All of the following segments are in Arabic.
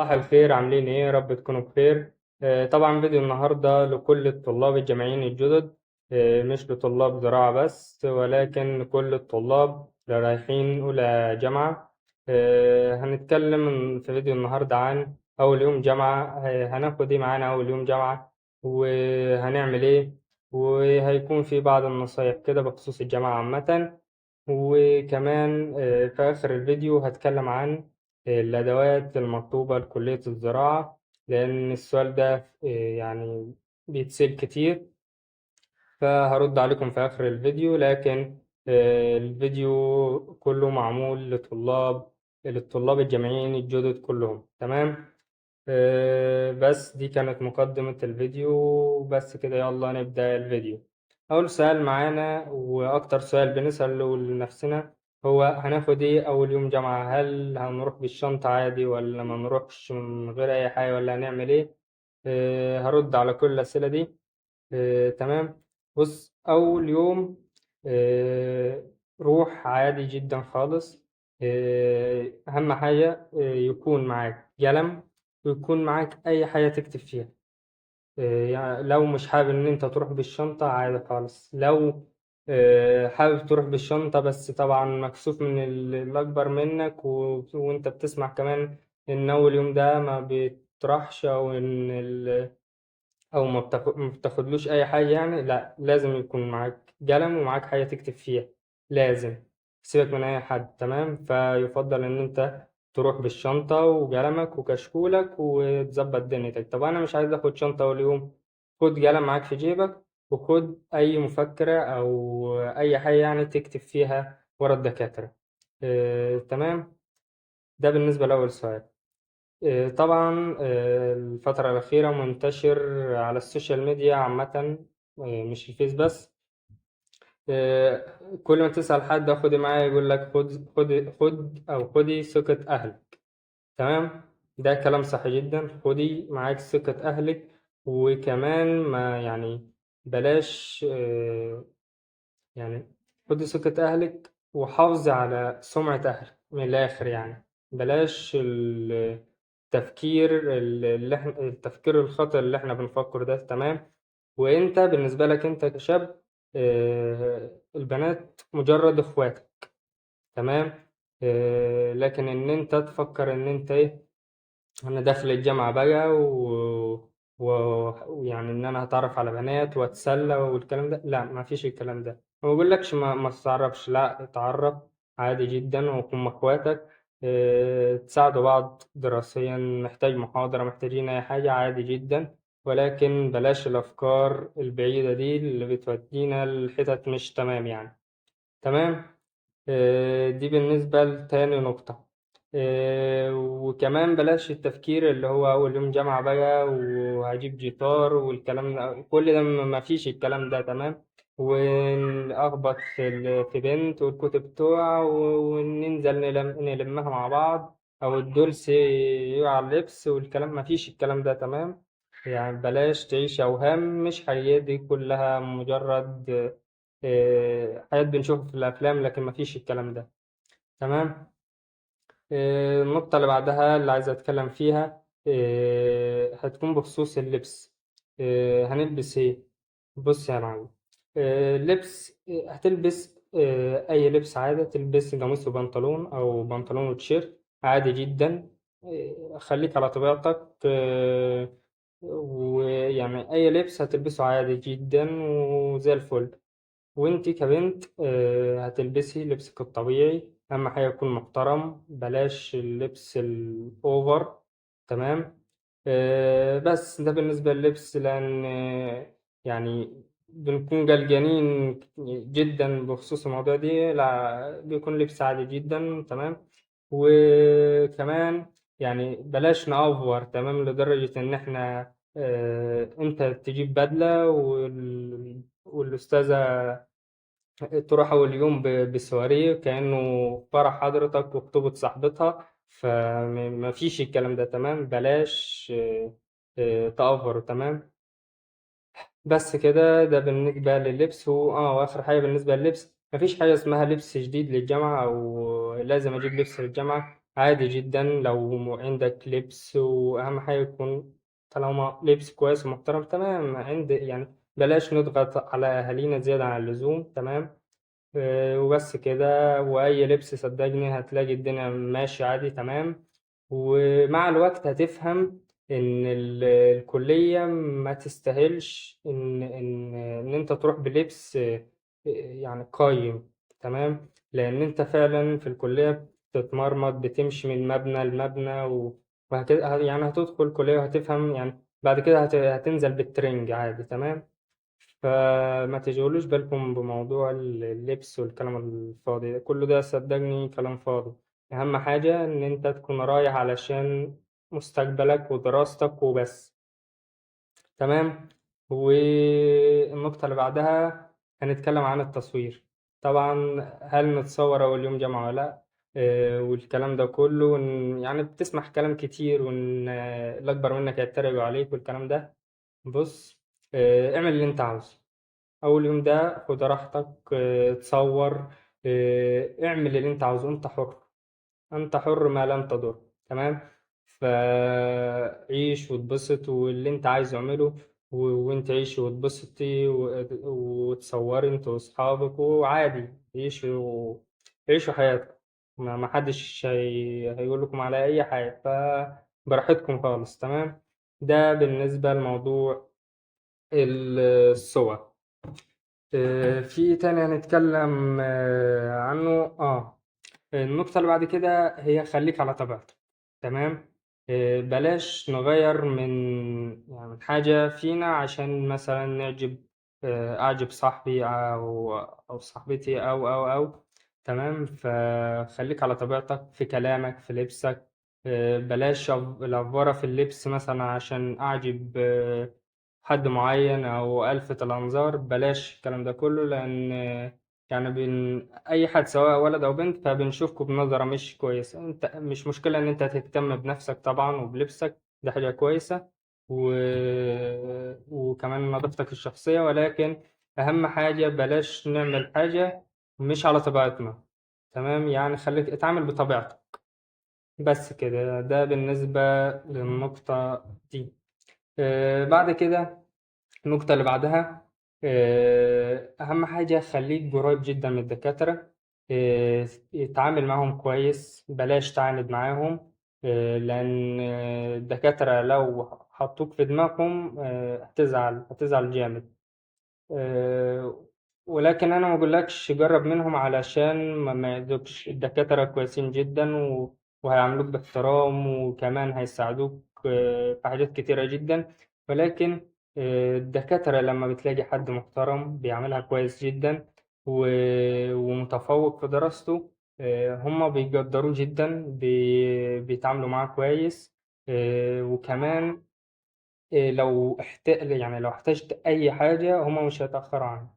صباح الخير، عاملين ايه؟ يا رب تكونوا بخير. طبعا فيديو النهارده لكل الطلاب الجامعيين الجدد، مش لطلاب زراعة بس، ولكن لكل الطلاب اللي رايحين أولى جامعة. هنتكلم في فيديو النهارده عن أول يوم جامعة. هناخد ايه معانا أول يوم جامعة، وهنعمل ايه، وهيكون في بعض النصايح كده بخصوص الجامعة عامة. وكمان في آخر الفيديو هتكلم عن الأدوات المطلوبة لكلية الزراعة، لأن السؤال ده يعني بيتسأل كتير، فهرد عليكم في آخر الفيديو. لكن الفيديو كله معمول للطلاب الجامعيين الجدد كلهم. تمام. بس دي كانت مقدمة الفيديو، بس كده يلا نبدأ الفيديو. أول سؤال معانا وأكتر سؤال بنسأله لنفسنا هو هناخد إيه أول يوم جامعة؟ هل هنروح بالشنطة عادي ولا ما نروحش من غير أي حاجة ولا هنعمل إيه؟ هرد على كل الأسئلة دي. تمام. بص، أول يوم روح عادي جدا خالص. أهم حاجة يكون معاك قلم، ويكون معاك أي حاجة تكتب فيها. يعني لو مش حابب إن أنت تروح بالشنطة عادي خالص. لو حابب تروح بالشنطة بس طبعا مكسوف من الأكبر منك، وأنت بتسمع كمان إن أول يوم ده ما بيطرحش، أو إن او ما بتاخدلوش اي حاجه، يعني لا، لازم يكون معاك قلم ومعاك حاجه تكتب فيها. لازم. سيبك من اي حد. تمام. فيفضل ان انت تروح بالشنطه وقلمك وكشكولك وتظبط دنيتك. طب انا مش عايز اخد شنطه اول يوم، خد قلم معاك في جيبك، وخد اي مفكره او اي حاجه يعني تكتب فيها ورا الدكاتره. تمام. ده بالنسبه لاول سؤال. طبعا الفترة الأخيرة منتشر على السوشيال ميديا عامة، مش الفيس بس. كل ما تسأل حد خدي معايا يقول لك خد أو خدي ثقة أهلك. تمام. ده كلام صح جدا. خدي معاك ثقة أهلك، وكمان ما يعني بلاش يعني خدي ثقة أهلك وحافظي على سمعة أهلك من الآخر. يعني بلاش التفكير الخاطئ اللي احنا بنفكر ده. تمام. وانت بالنسبة لك انت كشاب، البنات مجرد اخواتك. تمام. لكن ان انت تفكر ان انت ايه، انا داخل الجامعة بقى ويعني ان انا هتعرف على بنات واتسلى والكلام ده، لا، ما فيش الكلام ده. ما بقولكش ما تتعرفش، لا، اتعرف عادي جدا وكن مع اخواتك. تساعدوا بعض دراسيا، محتاج محاضرة، محتاجين اي حاجة، عادي جدا. ولكن بلاش الافكار البعيدة دي اللي بتودينا لحتت مش تمام يعني. تمام. دي بالنسبة لتاني نقطة. وكمان بلاش التفكير اللي هو أول يوم جامعة بقى وهجيب جيتار والكلام ده، كل ده ما فيش الكلام ده. تمام. ونخبط في بنت والكتب بتوع وننزل نلمها مع بعض، أو الدولس يقع على اللبس والكلام، ما فيش الكلام ده. تمام. يعني بلاش تعيش أوهام مش حقيقية، دي كلها مجرد حاجات بنشوفها في الأفلام، لكن مفيش الكلام ده. تمام. النقطة اللي بعدها اللي عايز أتكلم فيها هتكون بخصوص اللبس. هنلبس إيه؟ بص يا معلم، اللبس هتلبس أي لبس عادي. تلبس قميص وبنطلون أو بنطلون وتيشيرت عادي جدا. خليك على طبيعتك. ويعني أي لبس هتلبسه عادي جدا وزي الفل. وانتي كبنت هتلبسي لبسك الطبيعي. اهم حاجة يكون محترم، بلاش اللبس الاوفر. تمام. بس ده بالنسبة للبس، لان يعني بنكون قلقانين جدا بخصوص الموضوع دي. لا، بيكون لبس عادي جدا. تمام. وكمان يعني بلاش نأفور. تمام. لدرجة ان احنا انت تجيب بدلة والأستاذة تروح أول يوم بسواريه كأنه فرح حضرتك وخطوبة صاحبتها. فما فيش الكلام ده. تمام. بلاش تأفر. تمام. بس كده. ده بالنسبة لللبس. وآخر حاجة بالنسبة لللبس، مفيش حاجة اسمها لبس جديد للجامعة أو لازم أجيب لبس للجامعة. عادي جدا لو عندك لبس، وأهم حاجة يكون طالما لبس كويس ومحترم تمام. يعني بلاش نضغط على أهالينا زيادة عن اللزوم، تمام. وبس كده. وأي لبس صدقني هتلاقي الدنيا ماشية عادي تمام. ومع الوقت هتفهم إن الكلية ما تستاهلش إن أنت تروح بلبس يعني قايم، تمام. لأن أنت فعلا في الكلية بتتمرمط، بتمشي من مبنى لمبنى وهكذا. يعني هتدخل الكلية وهتفهم، يعني بعد كده هتنزل بالترنج عادي، تمام. فما تشغلوش بالكم بموضوع اللبس والكلام الفاضي ده، كله ده صدقني كلام فاضي. أهم حاجة إن أنت تكون رايح علشان مستقبلك ودراستك وبس، تمام. والنقطة اللي بعدها هنتكلم عن التصوير. طبعا هل نتصور أول يوم جامعة ولا لأ؟ والكلام ده كله، يعني بتسمع كلام كتير، وإن الأكبر منك يتريقوا عليك والكلام ده. بص، اعمل اللي أنت عاوزه. أول يوم ده خد راحتك، تصور، اعمل اللي أنت عاوزه. أنت حر، أنت حر ما لم تضر، تمام. فعيش واتبسط، واللي أنت عايزه اعمله. وأنت عيشي واتبسطي وتصوري أنت وأصحابك، وعادي عيشوا حياتك. ما حدش هيقول لكم على أي حاجة، فبراحتكم خالص، تمام. ده بالنسبة لموضوع الصور. في إيه تاني هنتكلم عنه. النقطة اللي بعد كده هي خليك على طبيعتك، تمام. بلاش نغير من حاجة فينا عشان مثلا أعجب صاحبي أو صاحبتي أو تمام. فخليك على طبيعتك في كلامك، في لبسك. بلاش الأفورة في اللبس مثلا عشان أعجب حد معين أو ألفت الأنظار. بلاش الكلام ده كله، لأن يعني أي حد سواء ولد أو بنت فبنشوفكوا بنظرة مش كويسة. أنت مش مشكلة إن أنت تهتم بنفسك طبعا وبلبسك، ده حاجة كويسة. و... وكمان نظافتك الشخصية، ولكن أهم حاجة بلاش نعمل حاجة مش على طبيعتنا، تمام. يعني خليك اتعامل بطبيعتك، بس كده. ده بالنسبة للنقطة دي. بعد كده النقطة اللي بعدها، أهم حاجة خليك قريب جدا من الدكاترة. اتعامل معهم كويس، بلاش تعاند معاهم. لأن الدكاترة لو حطوك في دماغهم هتزعل جامد. آه، ولكن انا ما بقولكش جرب منهم، علشان ما يعزوكش. الدكاترة كويسين جدا وهيعاملوك باحترام، وكمان هيساعدوك في حاجات كتيرة جدا. ولكن الدكاترة لما بتلاقي حد محترم بيعملها كويس جدا ومتفوق في دراسته، هما بيقدروه جدا، بيتعاملوا معاه كويس. وكمان لو احتجت أي حاجة هما مش هيتأخروا عنك.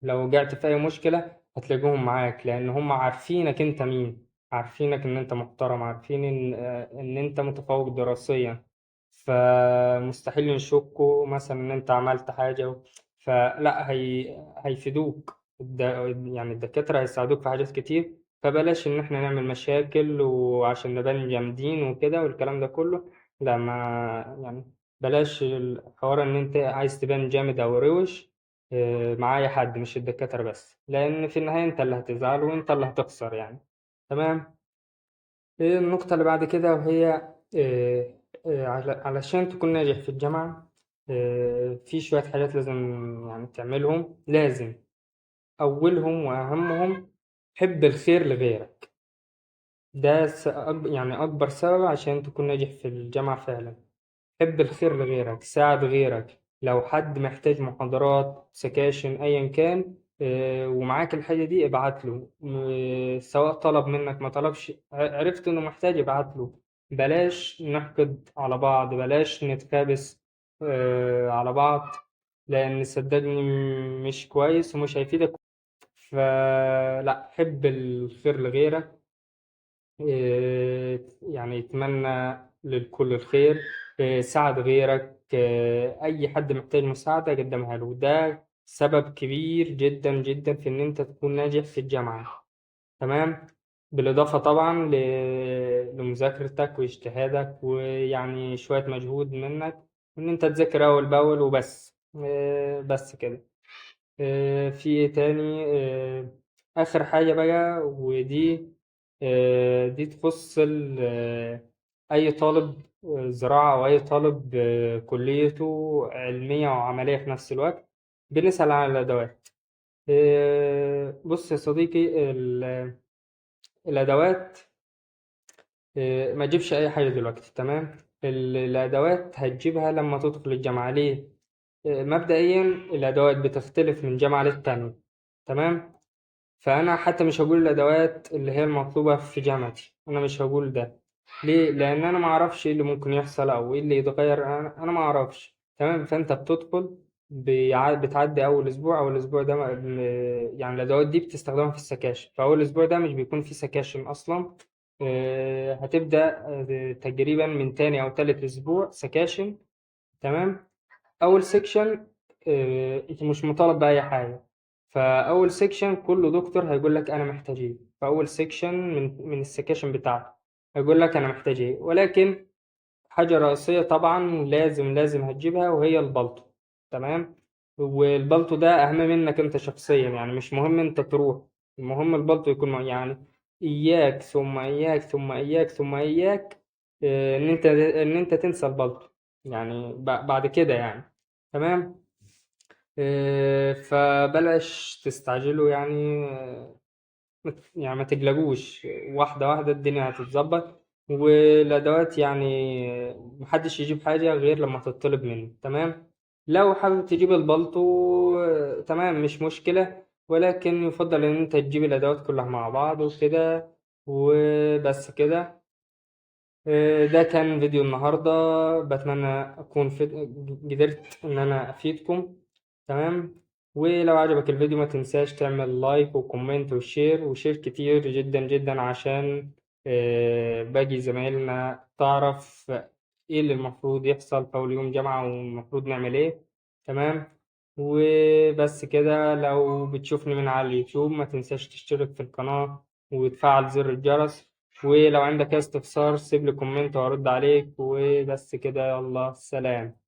لو وقعت في أي مشكلة هتلاقوهم معاك، لأن هم عارفينك أنت مين، عارفينك إن أنت محترم، عارفين إن أنت متفوق دراسيا. فمستحيل يشكوا مثلا إن أنت عملت حاجة. فلا هيفيدوك. يعني الدكاترة هيساعدوك في حاجات كتير. فبلاش إن إحنا نعمل مشاكل وعشان نبان جامدين وكده والكلام ده كله. لا، ما يعني بلاش الحوار إن أنت عايز تبان جامد أو روش مع أي حد، مش الدكاترة بس، لأن في النهاية أنت اللي هتزعل وأنت اللي هتخسر يعني، تمام. النقطة اللي بعد كده وهي علشان تكون ناجح في الجامعة، في شوية حاجات لازم يعني تعملهم. لازم أولهم وأهمهم حب الخير لغيرك. ده يعني أكبر سبب عشان تكون ناجح في الجامعة فعلا. حب الخير لغيرك، ساعد غيرك. لو حد محتاج محاضرات، سكاشن، أيا كان، ومعاك الحاجة دي ابعت له. سواء طلب منك ما طلبش، عرفت إنه محتاج ابعت له. بلاش نحقد على بعض، بلاش نتخابس على بعض، لأن صدقني مش كويس ومش هيفيدك. فلا، حب الخير لغيرك. يعني يتمنى للكل الخير. ساعد غيرك. أي حد محتاج مساعدة قدمها له. ده سبب كبير جدا جدا في إن أنت تكون ناجح في الجامعة، تمام. بالإضافة طبعا لمذاكرتك واجتهادك ويعني شوية مجهود منك، إن أنت تذاكر أول بأول وبس. بس كده. في إيه تاني؟ آخر حاجة بقى، ودي دي تخص أي طالب زراعة أو أي طالب كليته علمية وعملية في نفس الوقت. بنسأل عن الأدوات. بص يا صديقي، الأدوات ما تجيبش أي حاجة دلوقتي. تمام. الأدوات هتجيبها لما تدخل الجامعة. ليه؟ مبدئيا الأدوات بتختلف من جامعة للتانية. تمام. فأنا حتى مش هقول الأدوات اللي هي المطلوبة في جامعتي، أنا مش هقول ده. ليه؟ لأن أنا معرفش إيه اللي ممكن يحصل أو إيه اللي يتغير، أنا معرفش. تمام. فأنت بتدخل بتعدي أول أسبوع. أول أسبوع ده يعني الأدوات دي بتستخدمها في السكاشن، فأول أسبوع ده مش بيكون فيه سكاشن أصلا. هتبدأ تقريبا من تاني أو تالت أسبوع سكاشن. تمام. اول سيكشن انت مش مطالب باي حاجه. فاول سيكشن كل دكتور هيقول لك انا محتاج ايه. فاول سيكشن من السكاشن بتاعته هيقول لك انا محتاج ايه. ولكن حاجه رئيسيه طبعا لازم هتجيبها، وهي البلطو. تمام. والبلطو ده اهم منك انت شخصيا، يعني مش مهم انت تروح، المهم البلطو يكون يعني اياك ثم اياك ثم اياك ثم اياك ان انت تنسى البلطو، يعني بعد كده يعني. تمام. فبلاش تستعجلوا يعني. يعني ما تقلقوش، واحدة واحدة الدنيا هتتظبط. والأدوات يعني محدش يجيب حاجة غير لما تطلب منه. تمام. لو حابب تجيب البلطو تمام مش مشكلة، ولكن يفضل إن أنت تجيب الأدوات كلها مع بعض وكده. وبس كده. ده كان فيديو النهاردة. بتمنى أكون قدرت إن أنا أفيدكم. تمام. ولو عجبك الفيديو ما تنساش تعمل لايك وكومنت وشير كتير جدا جدا، عشان باقي زمايلنا تعرف إيه اللي المفروض يحصل في أول يوم جامعة والمفروض نعمل إيه. تمام. وبس كده. لو بتشوفني من على اليوتيوب ما تنساش تشترك في القناة وتفعل زر الجرس. ولو عندك أي استفسار سيب لي كومنت وأرد عليك. وبس كده، يلا سلام.